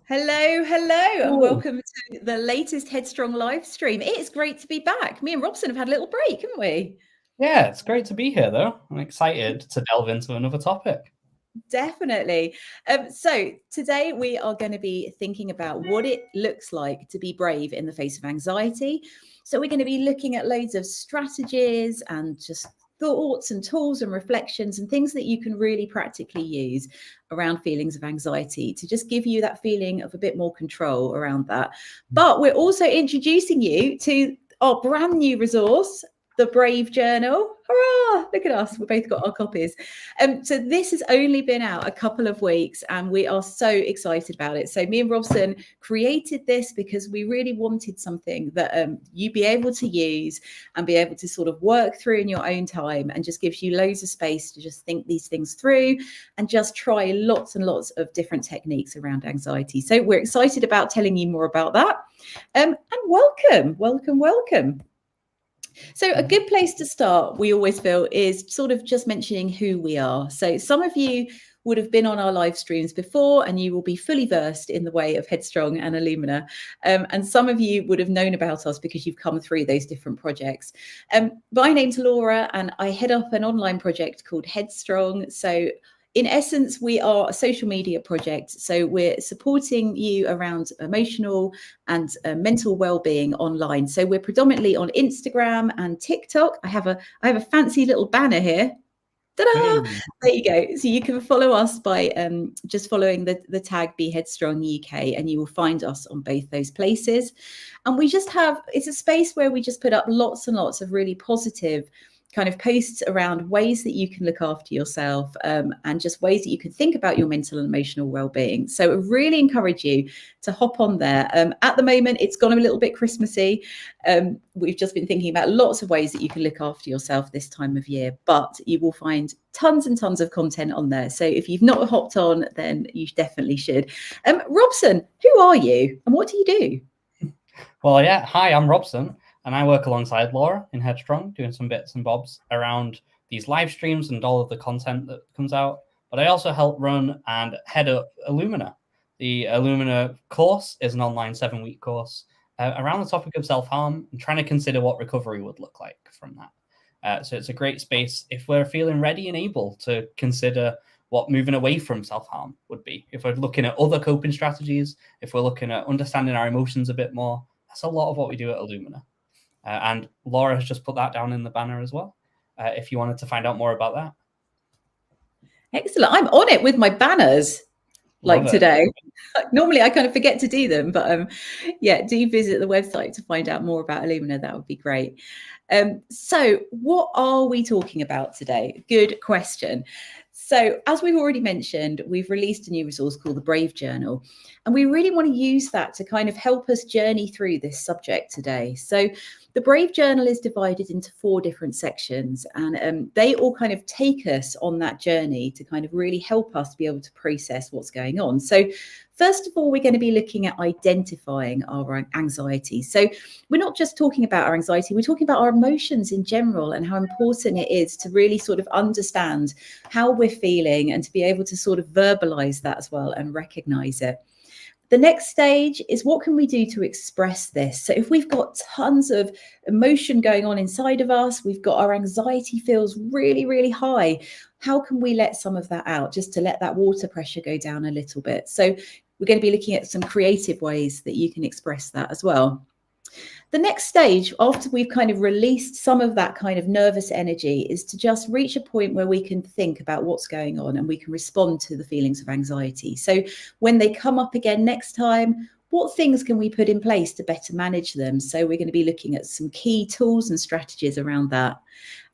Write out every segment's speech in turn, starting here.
Hello, and Oh, welcome to the latest Headstrong live stream. It's great to be back. Me and Robson have had a little break, haven't we? yeah, it's great to be here, though. I'm excited to delve into another topic. Definitely. So today we are going to be thinking about what it looks like to be brave in the face of anxiety. So we're going to be looking at loads of strategies and just thoughts and tools and reflections and things that you can really practically use around feelings of anxiety to just give you that feeling of a bit more control around that. But we're also introducing you to our brand new resource, the Brave Journal. Hurrah! Look at us. We've both got our copies. So this has only been out a couple of weeks and we are so excited about it. So me and Robson created this because we really wanted something that you'd be able to use and be able to sort of work through in your own time, and just gives you loads of space to just think these things through and just try lots and lots of different techniques around anxiety. So we're excited about telling you more about that. And welcome. So a good place to start, we always feel, is sort of just mentioning who we are. So some of you would have been on our live streams before and you will be fully versed in the way of Headstrong and Illumina. And some of you would have known about us because you've come through those different projects. My name's Laura and I head up an online project called Headstrong. So in essence, we are a social media project. So we're supporting you around emotional and mental well-being online. So we're predominantly on Instagram and TikTok. I have a fancy little banner here. Ta-da! Hey. There you go. So you can follow us by just following the tag Be Headstrong UK, and you will find us on both those places. And we just it's a space where we just put up lots and lots of really positive kind of posts around ways that you can look after yourself, and just ways that you can think about your mental and emotional well-being. So I really encourage you to hop on there. At the moment, it's gone a little bit Christmassy. We've just been thinking about lots of ways that you can look after yourself this time of year, but you will find tons and tons of content on there. So if you've not hopped on, then you definitely should. Robson, who are you and what do you do? Well, yeah, hi, I'm Robson, and I work alongside Laura in Headstrong, doing some bits and bobs around these live streams and all of the content that comes out. But I also help run and head up Illumina. The Illumina course is an online 7-week course around the topic of self-harm and trying to consider what recovery would look like from that. So it's a great space if we're feeling ready and able to consider what moving away from self-harm would be. If we're looking at other coping strategies, if we're looking at understanding our emotions a bit more, that's a lot of what we do at Illumina. And Laura has just put that down in the banner as well, if you wanted to find out more about that. Excellent. I'm on it with my banners like today. Normally I kind of forget to do them, but yeah, do visit the website to find out more about Illumina. That would be great. So what are we talking about today? Good question. So as we've already mentioned, we've released a new resource called the Brave Journal, and we really want to use that to kind of help us journey through this subject today. So the Brave Journal is divided into 4 different sections, and they all kind of take us on that journey to kind of really help us be able to process what's going on. So first of all, we're going to be looking at identifying our anxiety. So we're not just talking about our anxiety, we're talking about our emotions in general and how important it is to really sort of understand how we're feeling and to be able to sort of verbalize that as well and recognize it. The next stage is what can we do to express this? So if we've got tons of emotion going on inside of us, we've got our anxiety feels really, really high. How can we let some of that out just to let that water pressure go down a little bit? So we're going to be looking at some creative ways that you can express that as well. The next stage, after we've kind of released some of that kind of nervous energy, is to just reach a point where we can think about what's going on and we can respond to the feelings of anxiety. So when they come up again next time, what things can we put in place to better manage them? So we're going to be looking at some key tools and strategies around that.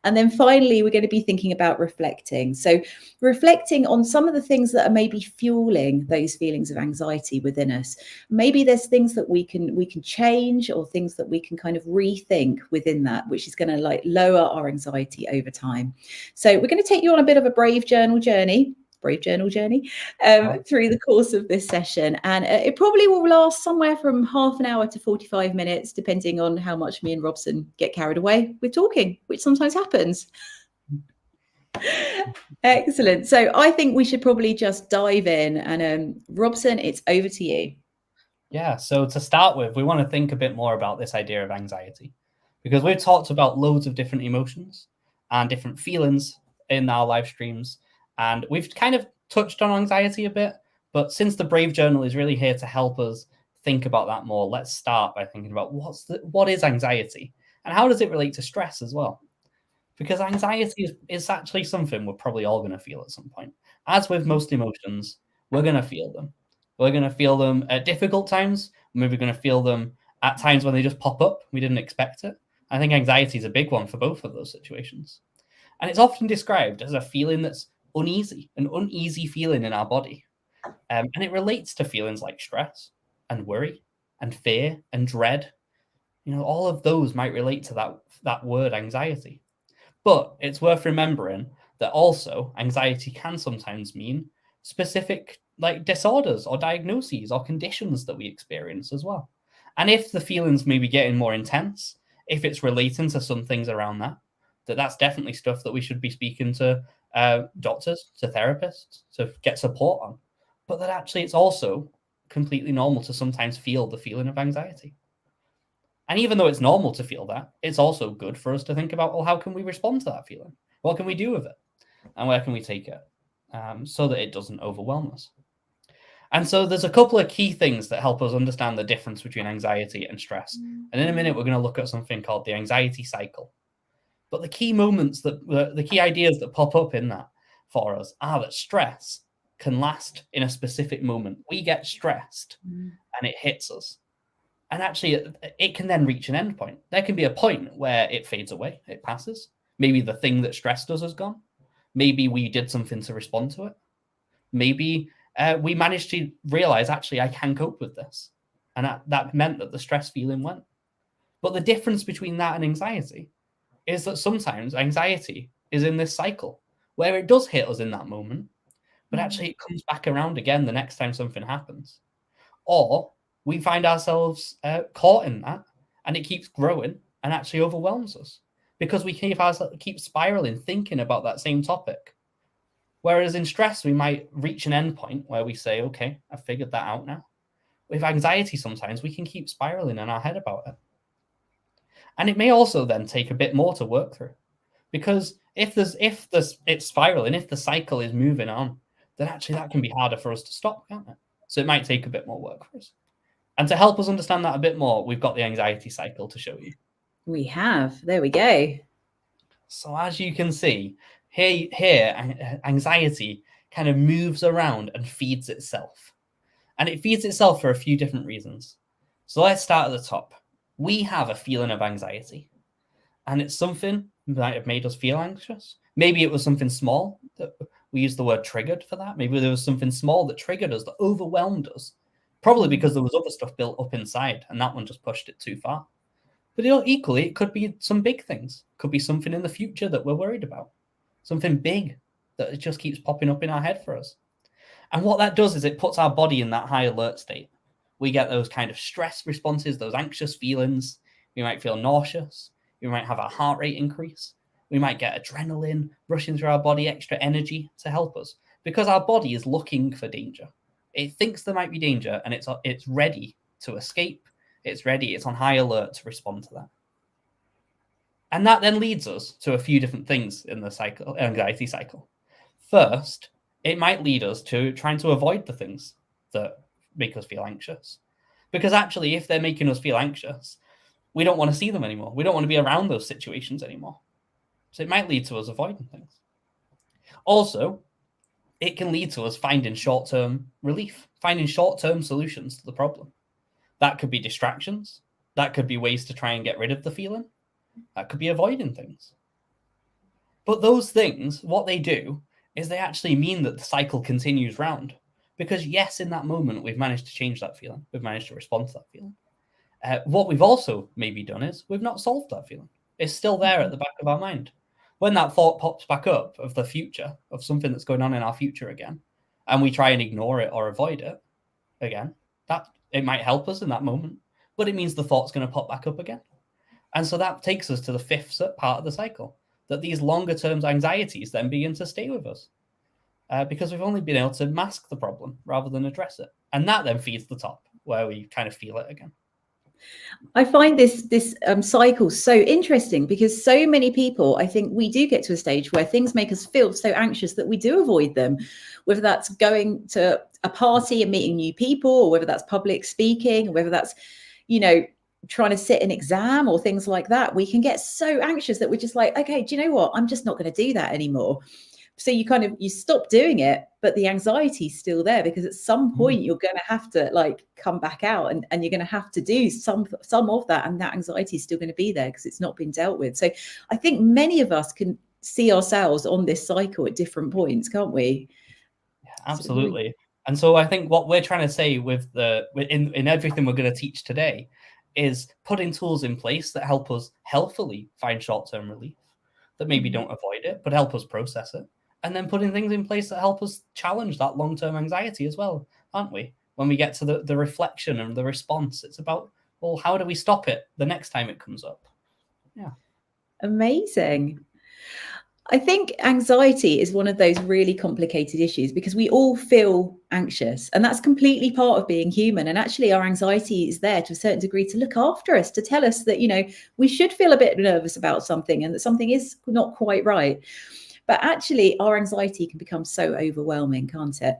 And then finally, we're going to be thinking about reflecting. So reflecting on some of the things that are maybe fueling those feelings of anxiety within us. Maybe there's things that we can change, or things that we can kind of rethink within that, which is going to like lower our anxiety over time. So we're going to take you on a bit of a Brave Journal journey through the course of this session, and it probably will last somewhere from half an hour to 45 minutes, depending on how much me and Robson get carried away with talking, which sometimes happens. Excellent. So I think we should probably just dive in. And Robson, it's over to you. Yeah, so to start with, we want to think a bit more about this idea of anxiety, because we've talked about loads of different emotions and different feelings in our live streams, and we've kind of touched on anxiety a bit, but since the Brave Journal is really here to help us think about that more, let's start by thinking about what is anxiety and how does it relate to stress as well? Because anxiety is actually something we're probably all going to feel at some point. As with most emotions, we're going to feel them. We're going to feel them at difficult times. Maybe we're going to feel them at times when they just pop up. We didn't expect it. I think anxiety is a big one for both of those situations. And it's often described as a feeling that's uneasy, an uneasy feeling in our body. And it relates to feelings like stress and worry and fear and dread. You know, all of those might relate to that word anxiety. But it's worth remembering that also anxiety can sometimes mean specific like disorders or diagnoses or conditions that we experience as well. And if the feelings may be getting more intense, if it's relating to some things around that's definitely stuff that we should be speaking to doctors, to therapists, to get support on. But that actually it's also completely normal to sometimes feel the feeling of anxiety. And even though it's normal to feel that, it's also good for us to think about, well, how can we respond to that feeling? What can we do with it? And where can we take it so that it doesn't overwhelm us? And so there's a couple of key things that help us understand the difference between anxiety and stress. And in a minute, we're going to look at something called the anxiety cycle. But the key moments, the key ideas that pop up in that for us are that stress can last in a specific moment. We get stressed and it hits us. And actually, it can then reach an end point. There can be a point where it fades away, it passes. Maybe the thing that stressed us has gone. Maybe we did something to respond to it. Maybe we managed to realize, actually, I can cope with this. And that meant that the stress feeling went. But the difference between that and anxiety is that sometimes anxiety is in this cycle where it does hit us in that moment, but actually it comes back around again the next time something happens. Or we find ourselves caught in that and it keeps growing and actually overwhelms us because we keep spiraling thinking about that same topic. Whereas in stress, we might reach an end point where we say, okay, I've figured that out now. With anxiety, sometimes we can keep spiraling in our head about it. And it may also then take a bit more to work through because if it's spiraling, if the cycle is moving on, then actually that can be harder for us to stop, can't it? So it might take a bit more work for us. And to help us understand that a bit more, we've got the anxiety cycle to show you. We have. There we go. So as you can see, here anxiety kind of moves around and feeds itself. And it feeds itself for a few different reasons. So let's start at the top. We have a feeling of anxiety. And it's something that might have made us feel anxious. Maybe it was something small. That we use the word triggered for that. Maybe there was something small that triggered us, that overwhelmed us. Probably because there was other stuff built up inside and that one just pushed it too far. But equally, it could be some big things. It could be something in the future that we're worried about. Something big that it just keeps popping up in our head for us. And what that does is it puts our body in that high alert state. We get those kind of stress responses, those anxious feelings. We might feel nauseous. We might have our heart rate increase. We might get adrenaline rushing through our body, extra energy to help us because our body is looking for danger. It thinks there might be danger and it's ready to escape. It's ready. It's on high alert to respond to that. And that then leads us to a few different things in the anxiety cycle. First, it might lead us to trying to avoid the things that make us feel anxious. Because actually, if they're making us feel anxious, we don't want to see them anymore. We don't want to be around those situations anymore. So it might lead to us avoiding things. Also, it can lead to us finding short-term relief, finding short-term solutions to the problem. That could be distractions. That could be ways to try and get rid of the feeling. That could be avoiding things. But those things, what they do is they actually mean that the cycle continues round. Because yes, in that moment, we've managed to change that feeling. We've managed to respond to that feeling. What we've also maybe done is we've not solved that feeling. It's still there at the back of our mind. When that thought pops back up of the future, of something that's going on in our future again, and we try and ignore it or avoid it again, that it might help us in that moment, but it means the thought's going to pop back up again. And so that takes us to the fifth part of the cycle, that these longer term anxieties then begin to stay with us because we've only been able to mask the problem rather than address it. And that then feeds the top where we kind of feel it again. I find this cycle so interesting because so many people, I think we do get to a stage where things make us feel so anxious that we do avoid them, whether that's going to a party and meeting new people, or whether that's public speaking, or whether that's, you know, trying to sit an exam or things like that. We can get so anxious that we're just like, okay, do you know what? I'm just not going to do that anymore. So you stop doing it, but the anxiety is still there because at some point you're going to have to like come back out and you're going to have to do some of that, and that anxiety is still going to be there because it's not been dealt with. So I think many of us can see ourselves on this cycle at different points, can't we? Yeah, absolutely. And so I think what we're trying to say with in everything we're going to teach today is putting tools in place that help us healthily find short-term relief, that maybe don't avoid it, but help us process it. And then putting things in place that help us challenge that long-term anxiety as well, aren't we? When we get to the reflection and the response, it's about, well, how do we stop it the next time it comes up? Yeah. Amazing. I think anxiety is one of those really complicated issues because we all feel anxious, and that's completely part of being human. And actually our anxiety is there to a certain degree to look after us, to tell us that, you know, we should feel a bit nervous about something and that something is not quite right. But actually our anxiety can become so overwhelming, can't it?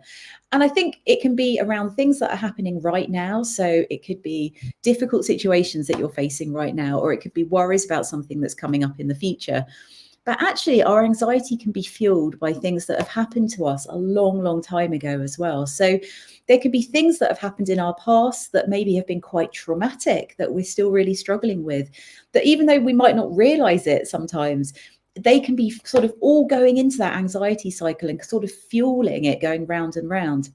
And I think it can be around things that are happening right now. So it could be difficult situations that you're facing right now, or it could be worries about something that's coming up in the future. But actually our anxiety can be fueled by things that have happened to us a long, long time ago as well. So there could be things that have happened in our past that maybe have been quite traumatic that we're still really struggling with, that even though we might not realize it sometimes, they can be sort of all going into that anxiety cycle and sort of fueling it, going round and round.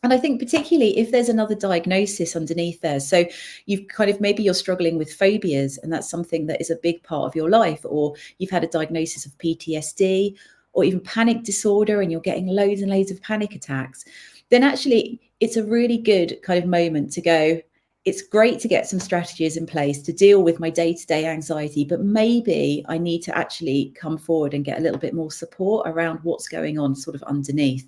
And I think particularly if there's another diagnosis underneath there, so you've kind of, maybe you're struggling with phobias and that's something that is a big part of your life, or you've had a diagnosis of PTSD or even panic disorder and you're getting loads and loads of panic attacks, then actually it's a really good kind of moment to go, it's great to get some strategies in place to deal with my day-to-day anxiety, but maybe I need to actually come forward and get a little bit more support around what's going on sort of underneath.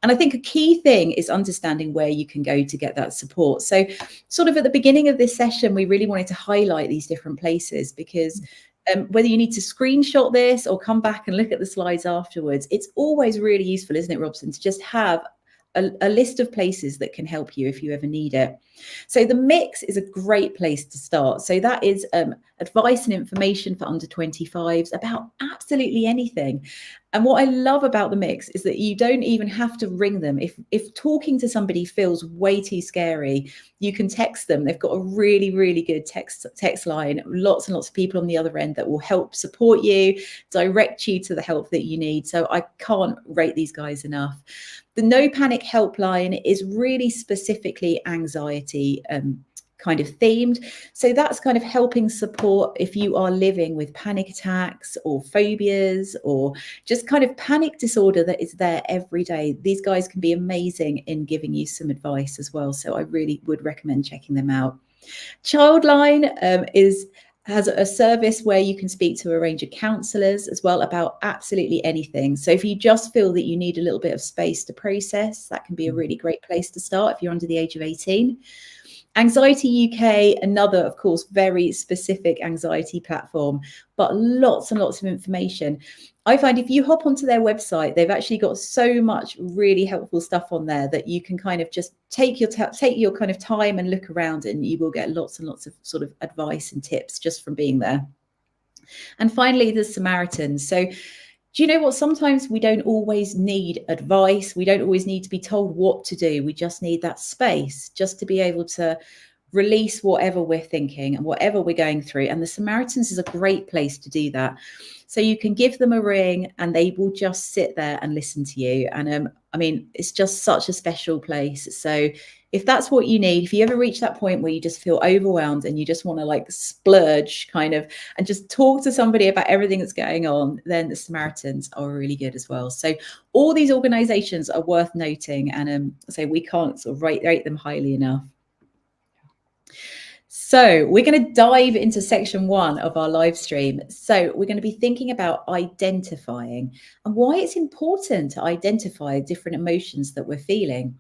And I think a key thing is understanding where you can go to get that support. So sort of at the beginning of this session, we really wanted to highlight these different places because whether you need to screenshot this or come back and look at the slides afterwards, it's always really useful, isn't it, Robson, to just have a list of places that can help you if you ever need it. So the mix is a great place to start. So that is advice and information for under 25s about absolutely anything. And what I love about the mix is that you don't even have to ring them. If talking to somebody feels way too scary, you can text them. They've got a really, really good text line, lots and lots of people on the other end that will help support you, direct you to the help that you need. So I can't rate these guys enough. The No Panic helpline is really specifically anxiety kind of themed. So that's kind of helping support if you are living with panic attacks or phobias or just kind of panic disorder that is there every day. These guys can be amazing in giving you some advice as well. So I really would recommend checking them out. Childline has a service where you can speak to a range of counsellors as well about absolutely anything. So if you just feel that you need a little bit of space to process, that can be a really great place to start if you're under the age of 18. Anxiety UK, another, of course, very specific anxiety platform, but lots and lots of information. I find if you hop onto their website, they've actually got so much really helpful stuff on there that you can kind of just take your kind of time and look around, and you will get lots and lots of sort of advice and tips just from being there. And finally, the Samaritans. So do you know what? Sometimes we don't always need advice. We don't always need to be told what to do. We just need that space just to be able to release whatever we're thinking and whatever we're going through. And the Samaritans is a great place to do that. So you can give them a ring and they will just sit there and listen to you. And I mean, it's just such a special place. So if that's what you need, if you ever reach that point where you just feel overwhelmed and you just want to like splurge kind of and just talk to somebody about everything that's going on, then the Samaritans are really good as well. So all these organizations are worth noting, and so we can't sort of rate them highly enough. So we're going to dive into section 1 of our live stream. So we're going to be thinking about identifying and why it's important to identify different emotions that we're feeling.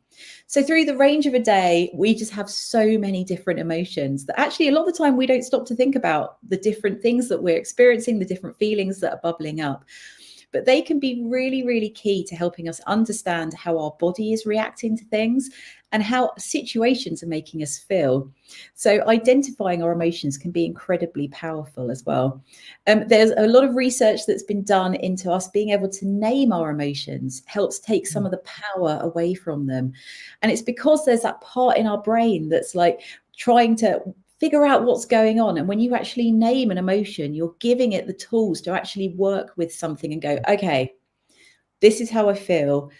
So through the range of a day, we just have so many different emotions that actually a lot of the time we don't stop to think about the different things that we're experiencing, the different feelings that are bubbling up. But they can be really, really key to helping us understand how our body is reacting to things and how situations are making us feel. So identifying our emotions can be incredibly powerful as well. There's a lot of research that's been done into us being able to name our emotions helps take some of the power away from them. And it's because there's that part in our brain that's like trying to figure out what's going on. And when you actually name an emotion, you're giving it the tools to actually work with something and go, okay, this is how I feel.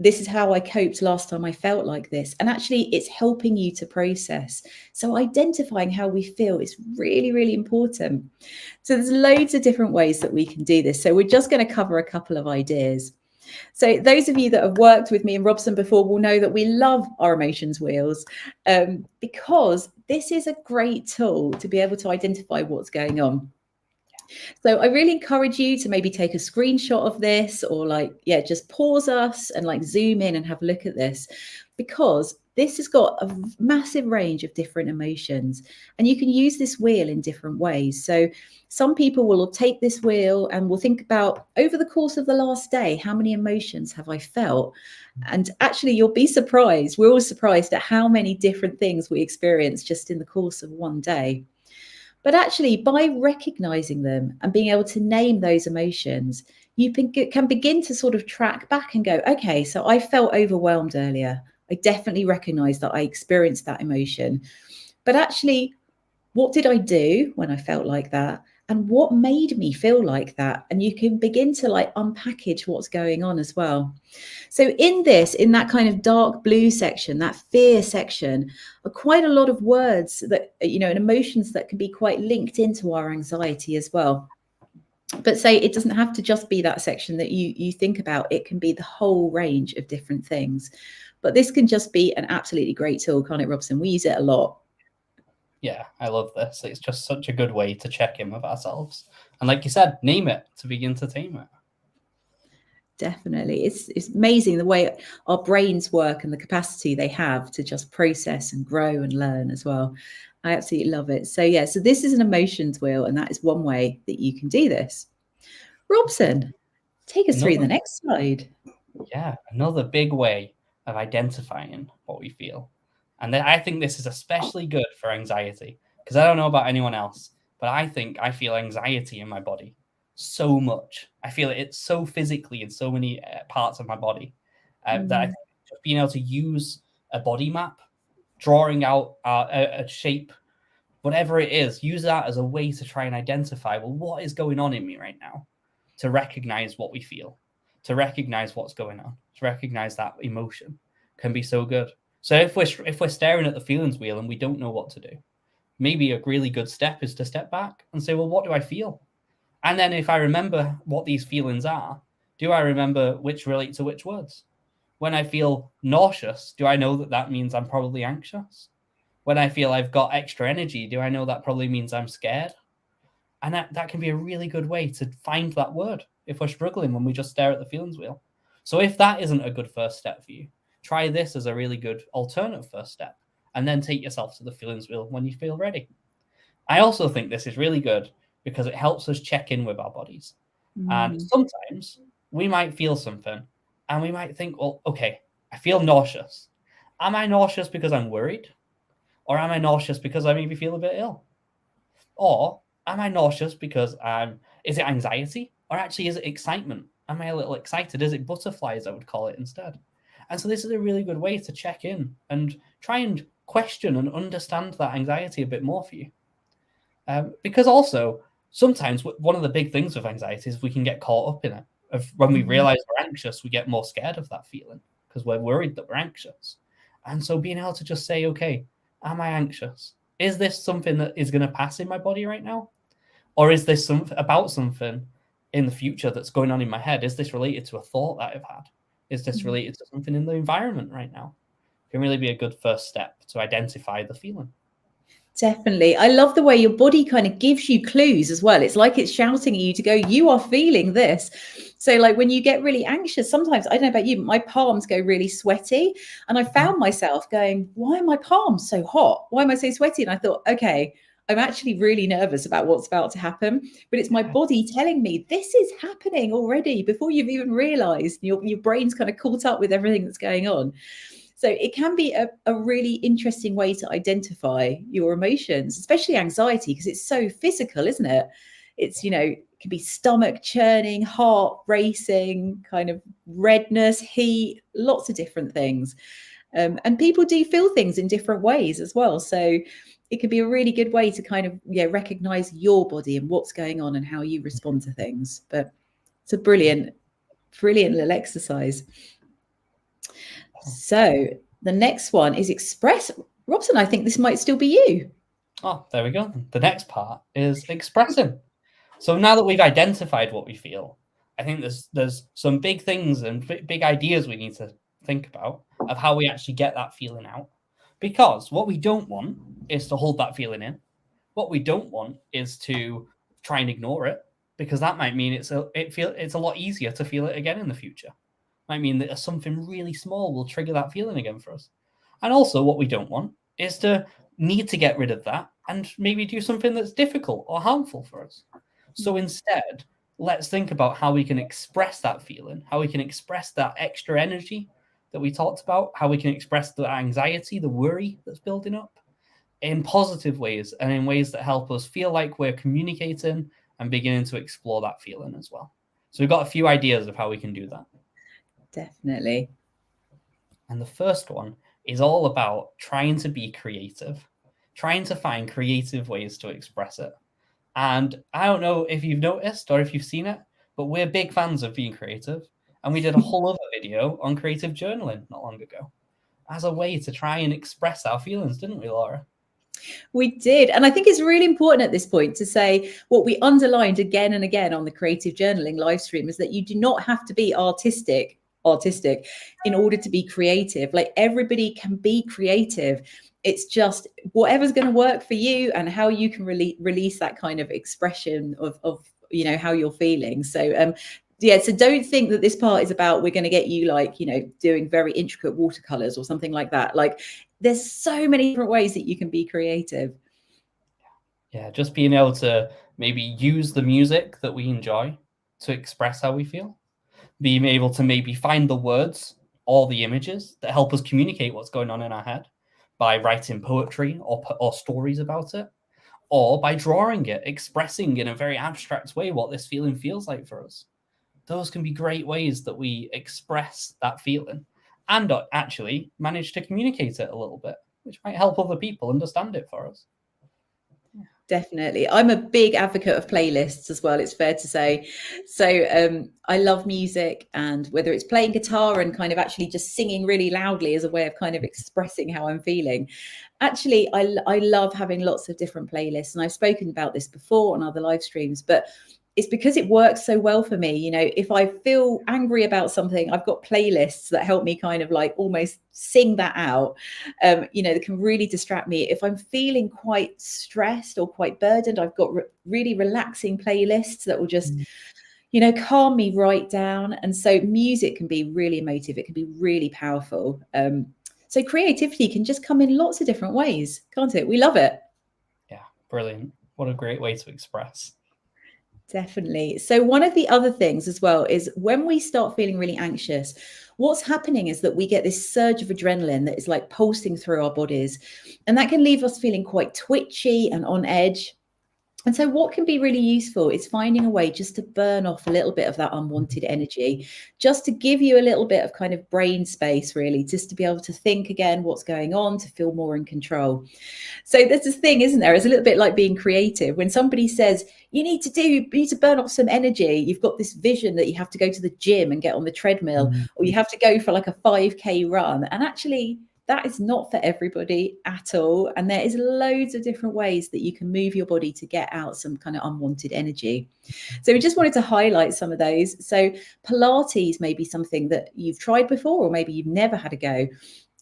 This is how I coped last time I felt like this. And actually, it's helping you to process. So identifying how we feel is really, really important. So there's loads of different ways that we can do this. So we're just going to cover a couple of ideas. So those of you that have worked with me and Robson before will know that we love our emotions wheels because this is a great tool to be able to identify what's going on. So I really encourage you to maybe take a screenshot of this or just pause us and zoom in and have a look at this, because this has got a massive range of different emotions and you can use this wheel in different ways. So some people will take this wheel and will think about over the course of the last day, how many emotions have I felt? And actually, you'll be surprised. We're all surprised at how many different things we experience just in the course of one day. But actually, by recognizing them and being able to name those emotions, you can begin to sort of track back and go, okay, so I felt overwhelmed earlier. I definitely recognize that I experienced that emotion. But actually, what did I do when I felt like that? And what made me feel like that? And you can begin to unpackage what's going on as well. So in that kind of dark blue section, that fear section, are quite a lot of words that, and emotions that can be quite linked into our anxiety as well. But say it doesn't have to just be that section that you think about. It can be the whole range of different things. But this can just be an absolutely great tool, can't it, Robson? We use it a lot. Yeah, I love this. It's just such a good way to check in with ourselves. And like you said, name it to begin to tame it. Definitely. It's amazing the way our brains work and the capacity they have to just process and grow and learn as well. I absolutely love it. So yeah, so this is an emotions wheel, and that is one way that you can do this. Robson, take us through the next slide. Yeah, another big way of identifying what we feel. And I think this is especially good for anxiety, because I don't know about anyone else, but I think I feel anxiety in my body so much. I feel it so physically in so many parts of my body that I think just being able to use a body map, drawing out a shape, whatever it is, use that as a way to try and identify, well, what is going on in me right now, to recognize what we feel, to recognize what's going on, to recognize that emotion can be so good. So if we're staring at the feelings wheel and we don't know what to do, maybe a really good step is to step back and say, well, what do I feel? And then if I remember what these feelings are, do I remember which relate to which words? When I feel nauseous, do I know that that means I'm probably anxious? When I feel I've got extra energy, do I know that probably means I'm scared? And that can be a really good way to find that word if we're struggling when we just stare at the feelings wheel. So if that isn't a good first step for you, try this as a really good alternative first step, and then take yourself to the feelings wheel when you feel ready. I also think this is really good because it helps us check in with our bodies. And sometimes we might feel something and we might think, well, okay, I feel nauseous. Am I nauseous because I'm worried? Or am I nauseous because I maybe feel a bit ill? Or am I nauseous because is it anxiety? Or actually is it excitement? Am I a little excited? Is it butterflies, I would call it instead? And so this is a really good way to check in and try and question and understand that anxiety a bit more for you. Because also, sometimes one of the big things with anxiety is we can get caught up in it. When we realize we're anxious, we get more scared of that feeling because we're worried that we're anxious. And so being able to just say, okay, am I anxious? Is this something that is going to pass in my body right now? Or is this about something in the future that's going on in my head? Is this related to a thought that I've had? Is this related to something in the environment right now? It can really be a good first step to identify the feeling. Definitely. I love the way your body kind of gives you clues as well. It's like it's shouting at you to go, you are feeling this. So like when you get really anxious, sometimes, I don't know about you, but my palms go really sweaty. And I found myself going, why are my palms so hot? Why am I so sweaty? And I thought, okay, I'm actually really nervous about what's about to happen. But it's my body telling me this is happening already before you've even realized. Your brain's kind of caught up with everything that's going on. So it can be a really interesting way to identify your emotions, especially anxiety, because it's so physical, isn't it? It's, it can be stomach churning, heart racing, kind of redness, heat, lots of different things. And people do feel things in different ways as well. So it can be a really good way to kind of recognize your body and what's going on and how you respond to things. But it's a brilliant little exercise. So the next one is express. Robson, I think this might still be you. Oh, there we go. The next part is expressing. So now that we've identified what we feel, I think there's some big things and big ideas we need to think about of how we actually get that feeling out. Because what we don't want is to hold that feeling in. What we don't want is to try and ignore it, because that might mean it's a lot easier to feel it again in the future. Might mean that something really small will trigger that feeling again for us. And also what we don't want is to need to get rid of that and maybe do something that's difficult or harmful for us. So instead, let's think about how we can express that feeling, how we can express that extra energy that we talked about, how we can express the anxiety, the worry that's building up in positive ways and in ways that help us feel like we're communicating and beginning to explore that feeling as well. So we've got a few ideas of how we can do that. Definitely. And the first one is all about trying to be creative, trying to find creative ways to express it. And I don't know if you've noticed or if you've seen it, but we're big fans of being creative. And we did a whole other video on creative journaling not long ago as a way to try and express our feelings, didn't we, Laura? We did. And I think it's really important at this point to say what we underlined again and again on the creative journaling live stream is that you do not have to be artistic in order to be creative. Like everybody can be creative. It's just whatever's going to work for you and how you can release that kind of expression of how you're feeling. So so don't think that this part is about we're going to get you doing very intricate watercolors or something like that. Like there's so many different ways that you can be creative. Yeah, just being able to maybe use the music that we enjoy to express how we feel. Being able to maybe find the words or the images that help us communicate what's going on in our head by writing poetry or stories about it, or by drawing it, expressing in a very abstract way what this feeling feels like for us. Those can be great ways that we express that feeling and actually manage to communicate it a little bit, which might help other people understand it for us. Definitely. I'm a big advocate of playlists as well, it's fair to say. So I love music, and whether it's playing guitar and kind of actually just singing really loudly as a way of kind of expressing how I'm feeling. Actually, I love having lots of different playlists, and I've spoken about this before on other live streams, but it's because it works so well for me. If I feel angry about something, I've got playlists that help me kind of like almost sing that out, that can really distract me. If I'm feeling quite stressed or quite burdened, I've got really relaxing playlists that will just, calm me right down. And so music can be really emotive. It can be really powerful. So creativity can just come in lots of different ways, can't it? We love it. Yeah, brilliant. What a great way to express. Definitely. So one of the other things as well is when we start feeling really anxious, what's happening is that we get this surge of adrenaline that is like pulsing through our bodies, and that can leave us feeling quite twitchy and on edge. And so what can be really useful is finding a way just to burn off a little bit of that unwanted energy, just to give you a little bit of kind of brain space, really, just to be able to think again what's going on, to feel more in control. So there's this thing, isn't there? It's a little bit like being creative. When somebody says, you need to burn off some energy, you've got this vision that you have to go to the gym and get on the treadmill, or you have to go for like a 5K run. And actually, that is not for everybody at all. And there is loads of different ways that you can move your body to get out some kind of unwanted energy. So we just wanted to highlight some of those. So Pilates may be something that you've tried before, or maybe you've never had a go.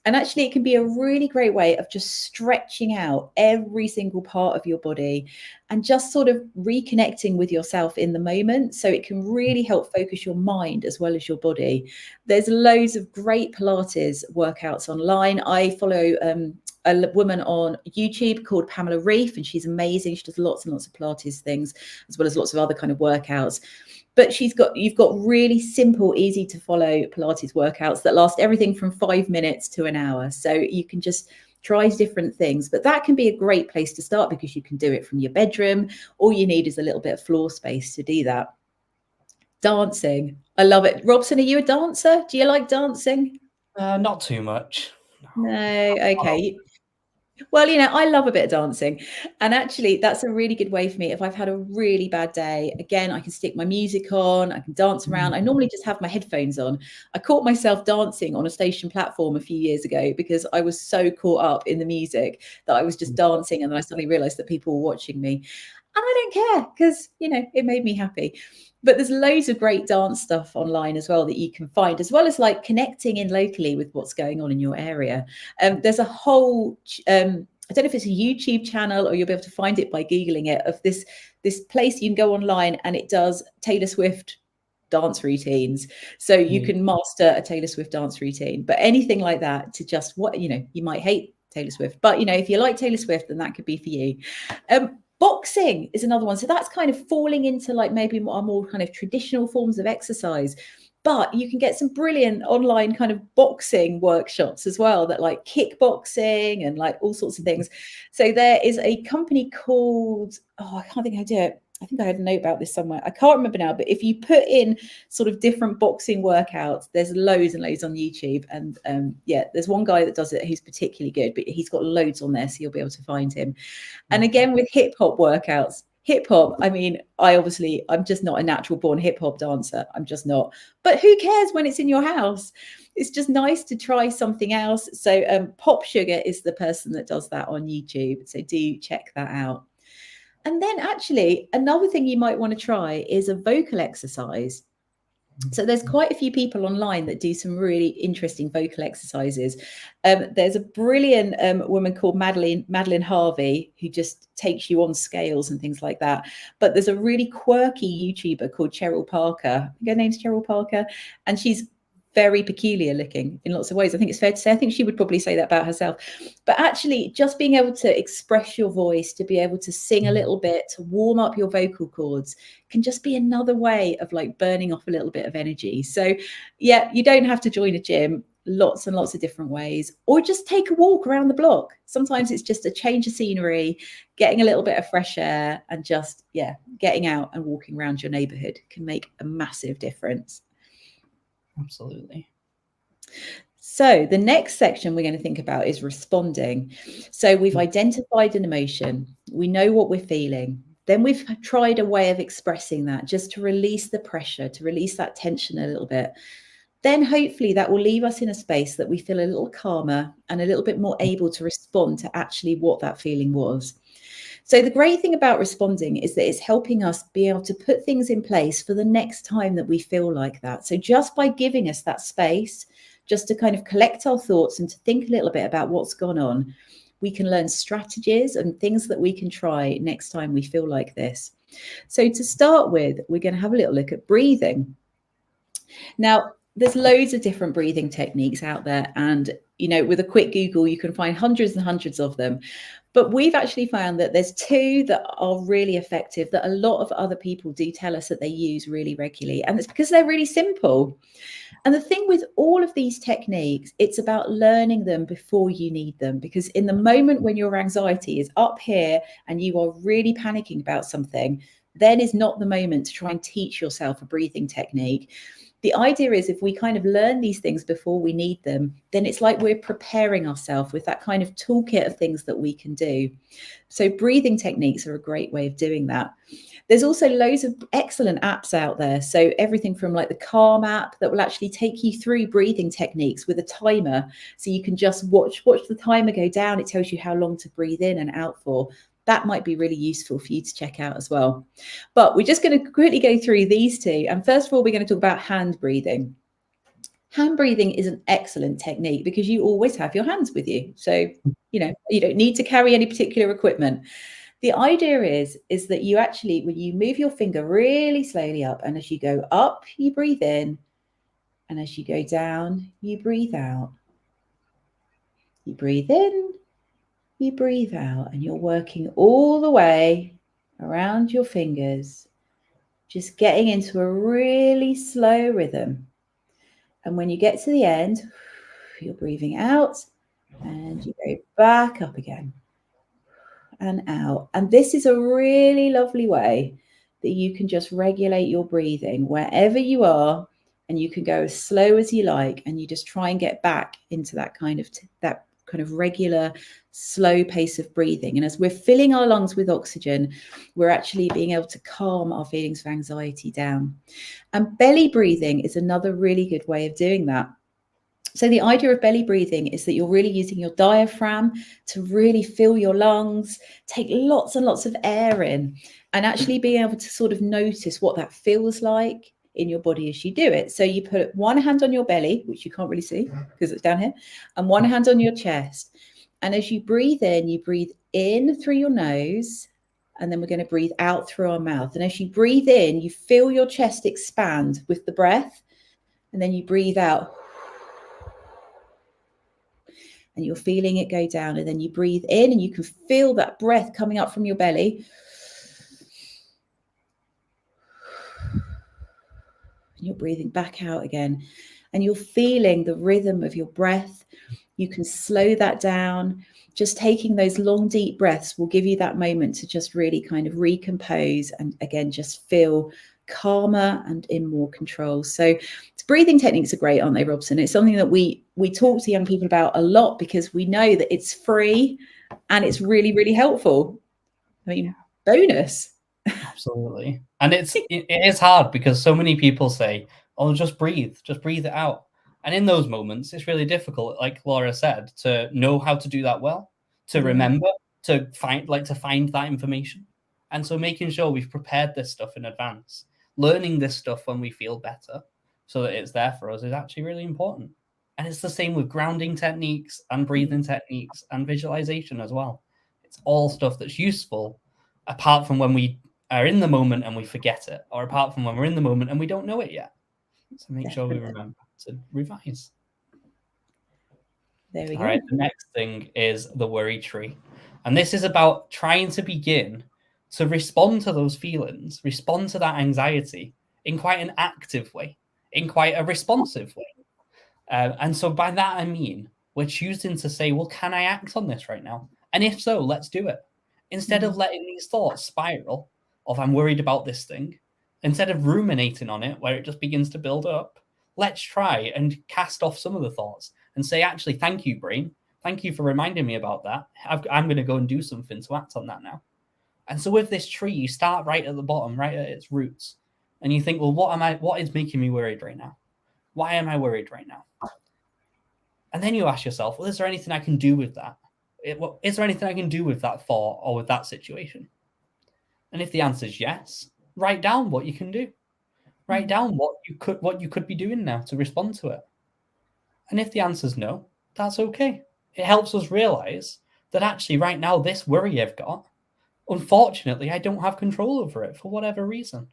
And actually, it can be a really great way of just stretching out every single part of your body and just sort of reconnecting with yourself in the moment. So it can really help focus your mind as well as your body. There's loads of great Pilates workouts online. I follow a woman on YouTube called Pamela Reif, and she's amazing. She does lots and lots of Pilates things, as well as lots of other kind of workouts. But you've got really simple, easy to follow Pilates workouts that last everything from 5 minutes to an hour. So you can just try different things, but that can be a great place to start because you can do it from your bedroom. All you need is a little bit of floor space to do that. Dancing. I love it. Robson, are you a dancer? Do you like dancing? Not too much. No. Okay. Well, I love a bit of dancing. And actually, that's a really good way for me. If I've had a really bad day, again, I can stick my music on, I can dance around. I normally just have my headphones on. I caught myself dancing on a station platform a few years ago because I was so caught up in the music that I was just dancing. And then I suddenly realized that people were watching me. And I don't care because, it made me happy. But there's loads of great dance stuff online as well that you can find, as well as like connecting in locally with what's going on in your area. There's a whole, I don't know if it's a YouTube channel or you'll be able to find it by Googling it, of this place you can go online and it does Taylor Swift dance routines. So you can master a Taylor Swift dance routine, but anything like that to just you might hate Taylor Swift, but if you like Taylor Swift, then that could be for you. Boxing is another one. So that's kind of falling into like maybe more kind of traditional forms of exercise. But you can get some brilliant online kind of boxing workshops as well, that like kickboxing and like all sorts of things. So there is a company called, I can't think how to do it. I think I had a note about this somewhere. I can't remember now, but if you put in sort of different boxing workouts, there's loads and loads on YouTube. And there's one guy that does it who's particularly good, but he's got loads on there, so you'll be able to find him. And again, with hip hop workouts, hip hop, I mean, I'm just not a natural born hip hop dancer. I'm just not. But who cares when it's in your house? It's just nice to try something else. So Pop Sugar is the person that does that on YouTube. So do check that out. And then actually, another thing you might want to try is a vocal exercise. So there's quite a few people online that do some really interesting vocal exercises. There's a brilliant woman called Madeline Harvey who just takes you on scales and things like that. But there's a really quirky YouTuber called Cheryl Parker. I think her name's Cheryl Parker, and she's very peculiar looking in lots of ways. I think it's fair to say, I think she would probably say that about herself. But actually, just being able to express your voice, to be able to sing a little bit, to warm up your vocal cords, can just be another way of like burning off a little bit of energy. So yeah, you don't have to join a gym. Lots and lots of different ways, or just take a walk around the block. Sometimes it's just a change of scenery, getting a little bit of fresh air, and just getting out and walking around your neighborhood can make a massive difference. Absolutely. So the next section we're going to think about is responding. So we've identified an emotion. We know what we're feeling. Then we've tried a way of expressing that, just to release the pressure, to release that tension a little bit. Then hopefully that will leave us in a space that we feel a little calmer and a little bit more able to respond to actually what that feeling was. So the great thing about responding is that it's helping us be able to put things in place for the next time that we feel like that. So just by giving us that space, just to kind of collect our thoughts and to think a little bit about what's gone on, we can learn strategies and things that we can try next time we feel like this. So to start with, we're going to have a little look at breathing. Now, there's loads of different breathing techniques out there. And, with a quick Google, you can find hundreds and hundreds of them. But we've actually found that there's two that are really effective, that a lot of other people do tell us that they use really regularly. And it's because they're really simple. And the thing with all of these techniques, it's about learning them before you need them. Because in the moment when your anxiety is up here and you are really panicking about something, then is not the moment to try and teach yourself a breathing technique. The idea is if we kind of learn these things before we need them, then it's like we're preparing ourselves with that kind of toolkit of things that we can do. So breathing techniques are a great way of doing that. There's also loads of excellent apps out there. So everything from like the Calm app that will actually take you through breathing techniques with a timer. So you can just watch the timer go down. It tells you how long to breathe in and out for. That might be really useful for you to check out as well. But we're just going to quickly go through these two. And first of all, we're going to talk about hand breathing. Hand breathing is an excellent technique because you always have your hands with you. So, you don't need to carry any particular equipment. The idea is that you actually, when you move your finger really slowly up, and as you go up, you breathe in, and as you go down, you breathe out. You breathe in, you breathe out, and you're working all the way around your fingers, just getting into a really slow rhythm. And when you get to the end, you're breathing out and you go back up again and out. And this is a really lovely way that you can just regulate your breathing wherever you are, and you can go as slow as you like, and you just try and get back into that kind of regular slow pace of breathing. And as we're filling our lungs with oxygen, we're actually being able to calm our feelings of anxiety down. And belly breathing is another really good way of doing that. So the idea of belly breathing is that you're really using your diaphragm to really fill your lungs, take lots and lots of air in, and actually being able to sort of notice what that feels like in your body as you do it. So you put one hand on your belly, which you can't really see because it's down here, and one hand on your chest. And as you breathe in through your nose, and then we're going to breathe out through our mouth. And as you breathe in, you feel your chest expand with the breath, and then you breathe out. And you're feeling it go down, and then you breathe in and you can feel that breath coming up from your belly. And you're breathing back out again, and you're feeling the rhythm of your breath. You can slow that down. Just taking those long, deep breaths will give you that moment to just really kind of recompose and again, just feel calmer and in more control. So breathing techniques are great, aren't they, Robson? It's something that we talk to young people about a lot because we know that it's free and it's really, really helpful. I mean, bonus. Absolutely. And it is hard because so many people say, oh, just breathe it out. And in those moments, it's really difficult, like Laura said, to know how to do that well, to remember, to find that information. And so making sure we've prepared this stuff in advance, learning this stuff when we feel better so that it's there for us is actually really important. And it's the same with grounding techniques and breathing techniques and visualization as well. It's all stuff that's useful, apart from when we are in the moment and we forget it, or apart from when we're in the moment and we don't know it yet. So make sure we remember to revise. There we go. All right, the next thing is the worry tree. And this is about trying to begin to respond to those feelings, respond to that anxiety in quite an active way, in quite a responsive way. And so by that, I mean, we're choosing to say, well, can I act on this right now? And if so, let's do it. Instead of letting these thoughts spiral of I'm worried about this thing, instead of ruminating on it where it just begins to build up, let's try and cast off some of the thoughts and say, actually, thank you, brain. Thank you for reminding me about that. I'm going to go and do something to act on that now. And so with this tree, you start right at the bottom, right at its roots. And you think, well, what is making me worried right now? Why am I worried right now? And then you ask yourself, well, is there anything I can do with that? Is there anything I can do with that thought or with that situation? And if the answer is yes, write down what you can do. Write down what you could be doing now to respond to it. And if the answer is no, that's okay. It helps us realize that actually right now, this worry I've got, unfortunately, I don't have control over it for whatever reason.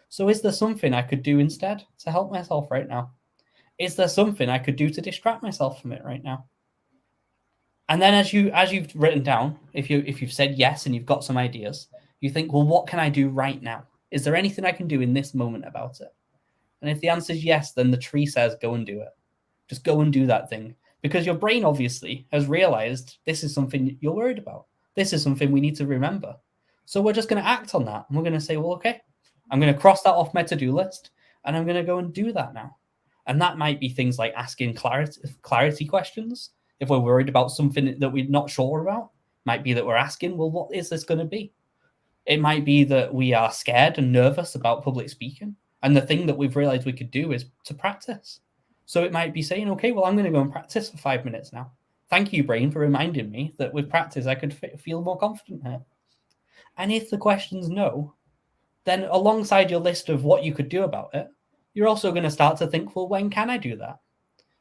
So is there something I could do instead to help myself right now? Is there something I could do to distract myself from it right now? And then as you've written down, if you've said yes and you've got some ideas, you think, well, what can I do right now? Is there anything I can do in this moment about it? And if the answer is yes, then the tree says, go and do it. Just go and do that thing. Because your brain obviously has realized this is something you're worried about. This is something we need to remember. So we're just going to act on that. And we're going to say, well, okay, I'm going to cross that off my to-do list and I'm going to go and do that now. And that might be things like asking clarity questions. If we're worried about something that we're not sure about, might be that we're asking, well, what is this going to be? It might be that we are scared and nervous about public speaking. And the thing that we've realized we could do is to practice. So it might be saying, okay, well, I'm going to go and practice for 5 minutes now. Thank you, brain, for reminding me that with practice, I could feel more confident here. And if the question's no, then alongside your list of what you could do about it, you're also going to start to think, well, when can I do that?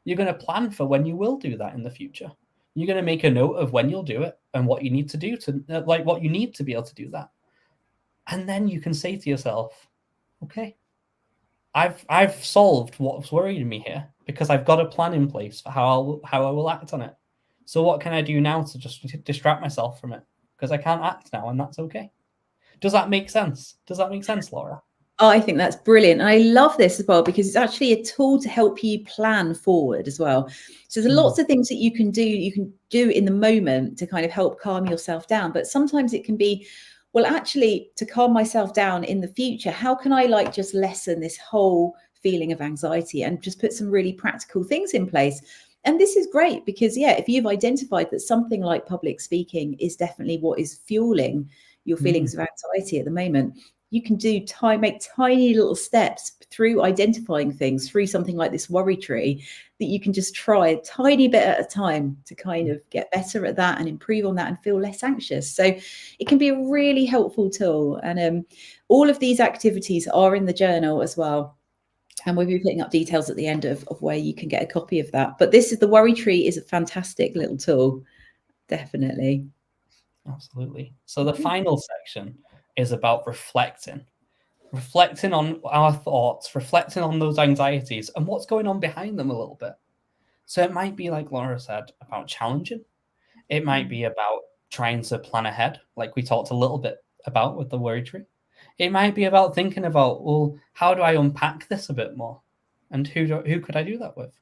You're going to plan for when you will do that in the future. You're going to make a note of when you'll do it and what you need to do to what you need to be able to do that. And then you can say to yourself, okay, I've solved what's worrying me here because I've got a plan in place for how I will act on it. So what can I do now to just distract myself from it? Because I can't act now, and that's okay. Does that make sense? Does that make sense, Laura? Oh, I think that's brilliant. And I love this as well, because it's actually a tool to help you plan forward as well. So there's lots of things that you can do in the moment to kind of help calm yourself down. But sometimes it can be, well, actually, to calm myself down in the future, how can I like just lessen this whole feeling of anxiety and just put some really practical things in place? And this is great because, yeah, if you've identified that something like public speaking is definitely what is fueling your feelings of anxiety at the moment, you can make tiny little steps through identifying things through something like this worry tree that you can just try a tiny bit at a time to kind of get better at that and improve on that and feel less anxious. So it can be a really helpful tool. And all of these activities are in the journal as well. And we'll be putting up details at the end of where you can get a copy of that. But the worry tree is a fantastic little tool. Definitely. Absolutely. So the final section is about reflecting on our thoughts, reflecting on those anxieties and what's going on behind them a little bit. So it might be, like Laura said, about challenging. It might be about trying to plan ahead, like we talked a little bit about with the worry tree. It might be about thinking about, well, how do I unpack this a bit more? And who could I do that with?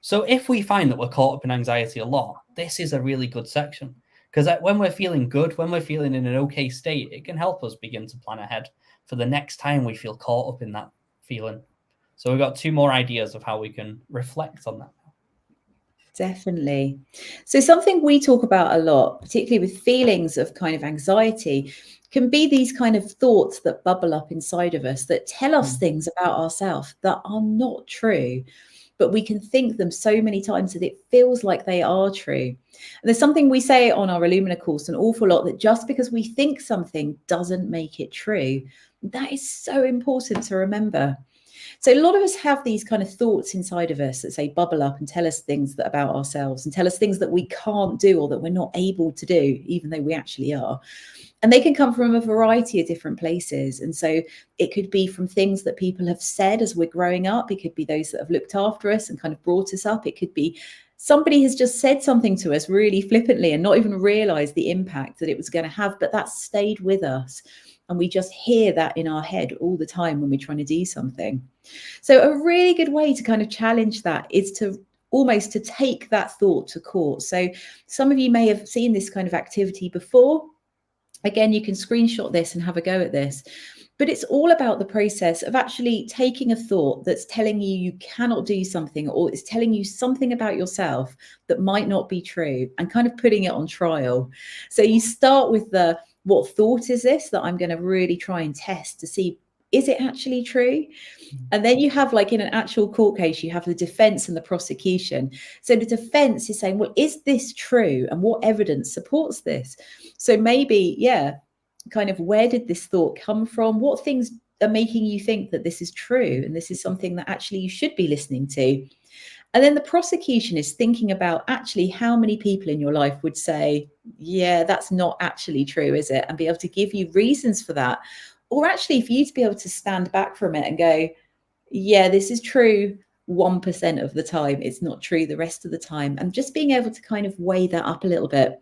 So if we find that we're caught up in anxiety a lot, this is a really good section. Because when we're feeling good, when we're feeling in an okay state, it can help us begin to plan ahead for the next time we feel caught up in that feeling. So we've got 2 more ideas of how we can reflect on that. Definitely. So something we talk about a lot, particularly with feelings of kind of anxiety, can be these kind of thoughts that bubble up inside of us that tell us things about ourselves that are not true. But we can think them so many times that it feels like they are true. And there's something we say on our Illumina course an awful lot, that just because we think something doesn't make it true. That is so important to remember. So a lot of us have these kind of thoughts inside of us that say bubble up and tell us things about ourselves and tell us things that we can't do or that we're not able to do, even though we actually are. And they can come from a variety of different places. And so it could be from things that people have said as we're growing up. It could be those that have looked after us and kind of brought us up. It could be somebody has just said something to us really flippantly and not even realized the impact that it was going to have, but that stayed with us. And we just hear that in our head all the time when we're trying to do something. So a really good way to kind of challenge that is to almost to take that thought to court. So some of you may have seen this kind of activity before. Again, you can screenshot this and have a go at this. But it's all about the process of actually taking a thought that's telling you cannot do something, or it's telling you something about yourself that might not be true, and kind of putting it on trial. So you start with what thought is this that I'm going to really try and test to see, is it actually true? And then you have, like in an actual court case, you have the defense and the prosecution. So the defense is saying, well, is this true? And what evidence supports this? So maybe, yeah, kind of where did this thought come from? What things are making you think that this is true? And this is something that actually you should be listening to. And then the prosecution is thinking about actually how many people in your life would say, yeah, that's not actually true, is it? And be able to give you reasons for that. Or actually for you to be able to stand back from it and go, yeah, this is true 1% of the time. It's not true the rest of the time. And just being able to kind of weigh that up a little bit.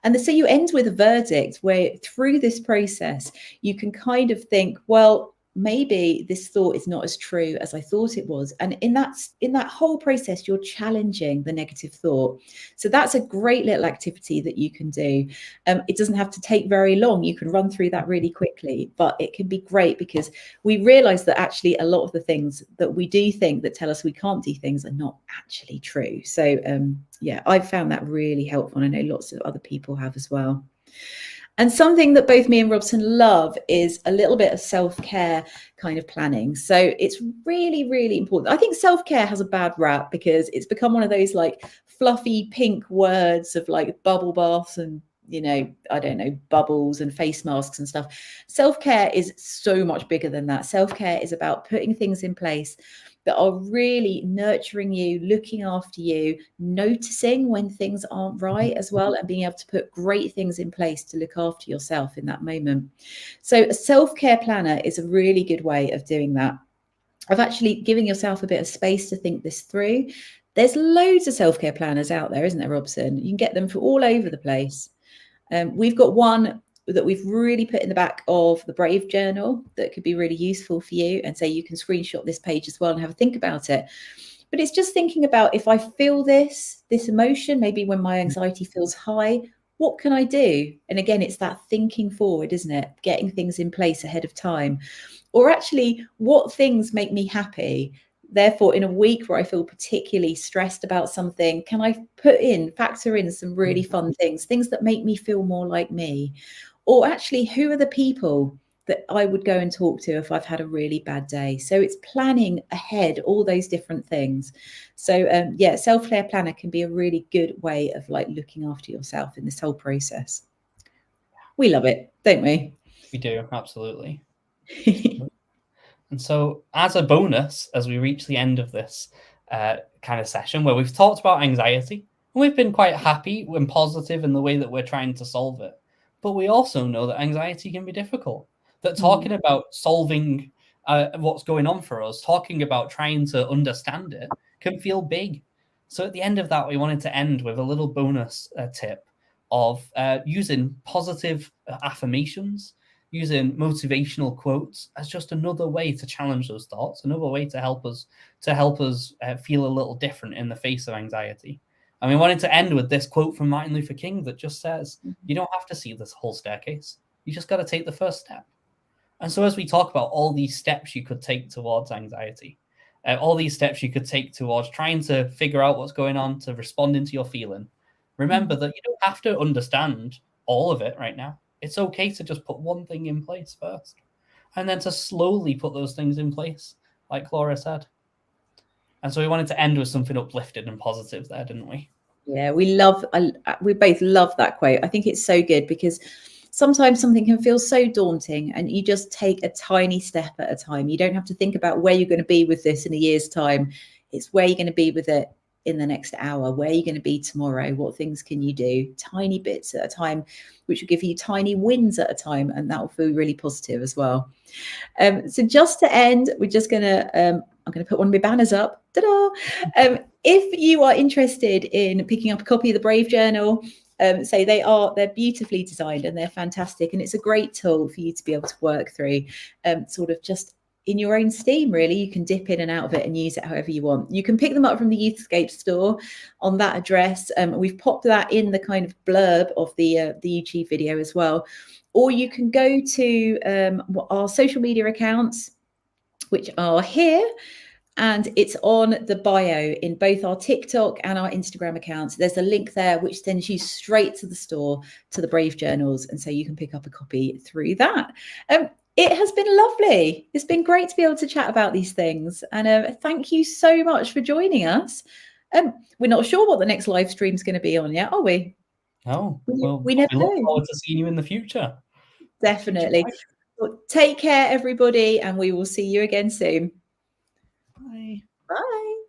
And so you end with a verdict where through this process, you can kind of think, well, maybe this thought is not as true as I thought it was. And in that whole process, you're challenging the negative thought. So that's a great little activity that you can do. It doesn't have to take very long. You can run through that really quickly, but it can be great because we realize that actually a lot of the things that we do think that tell us we can't do things are not actually true. So yeah, I've found that really helpful. And I know lots of other people have as well. And something that both me and Robson love is a little bit of self-care kind of planning. So it's really, really important. I think self-care has a bad rap because it's become one of those like fluffy pink words of like bubble baths and I don't know, bubbles and face masks and stuff. Self-care is so much bigger than that. Self-care is about putting things in place that are really nurturing you, looking after you, noticing when things aren't right as well, and being able to put great things in place to look after yourself in that moment. So a self-care planner is a really good way of doing that, of actually giving yourself a bit of space to think this through. There's loads of self-care planners out there, isn't there, Robson? You can get them for all over the place. We've got one that we've really put in the back of the Brave Journal that could be really useful for you. And so you can screenshot this page as well and have a think about it. But it's just thinking about, if I feel this emotion, maybe when my anxiety feels high, what can I do? And again, it's that thinking forward, isn't it? Getting things in place ahead of time. Or actually, what things make me happy? Therefore, in a week where I feel particularly stressed about something, can I factor in some really fun things that make me feel more like me? Or actually, who are the people that I would go and talk to if I've had a really bad day? So it's planning ahead, all those different things. So self-care planner can be a really good way of looking after yourself in this whole process. We love it, don't we? We do, absolutely. And so, as a bonus, as we reach the end of this kind of session where we've talked about anxiety, and we've been quite happy and positive in the way that we're trying to solve it, but we also know that anxiety can be difficult. That talking about solving what's going on for us, talking about trying to understand it, can feel big. So at the end of that, we wanted to end with a little bonus tip of using positive affirmations, using motivational quotes as just another way to challenge those thoughts, another way to help us feel a little different in the face of anxiety. And we wanted to end with this quote from Martin Luther King that just says, you don't have to see this whole staircase. You just got to take the first step. And so as we talk about all these steps you could take towards anxiety, all these steps you could take towards trying to figure out what's going on, to responding to your feeling, remember that you don't have to understand all of it right now. It's okay to just put one thing in place first, and then to slowly put those things in place, like Laura said. And so we wanted to end with something uplifted and positive there, didn't we? Yeah, we both love that quote. I think it's so good because sometimes something can feel so daunting and you just take a tiny step at a time. You don't have to think about where you're going to be with this in a year's time. It's where you're going to be with it in the next hour, where you're going to be tomorrow, what things can you do, tiny bits at a time, which will give you tiny wins at a time, and that will feel really positive as well. So just to end, we're just going to, I'm going to put one of my banners up. Ta-da! If you are interested in picking up a copy of the Brave Journal, so they're beautifully designed and they're fantastic, and it's a great tool for you to be able to work through, sort of just in your own steam, really. You can dip in and out of it and use it however you want. You can pick them up from the Youthscape store on that address. We've popped that in the kind of blurb of the YouTube video as well. Or you can go to our social media accounts, which are here. And it's on the bio in both our TikTok and our Instagram accounts. There's a link there which sends you straight to the store, to the Brave Journals. And so you can pick up a copy through that. It has been lovely. It's been great to be able to chat about these things. And thank you so much for joining us. We're not sure what the next live stream is going to be on yet, are we? No. We never look know. forward to seeing you in the future. Definitely. Well, take care, everybody, and we will see you again soon. Bye. Bye.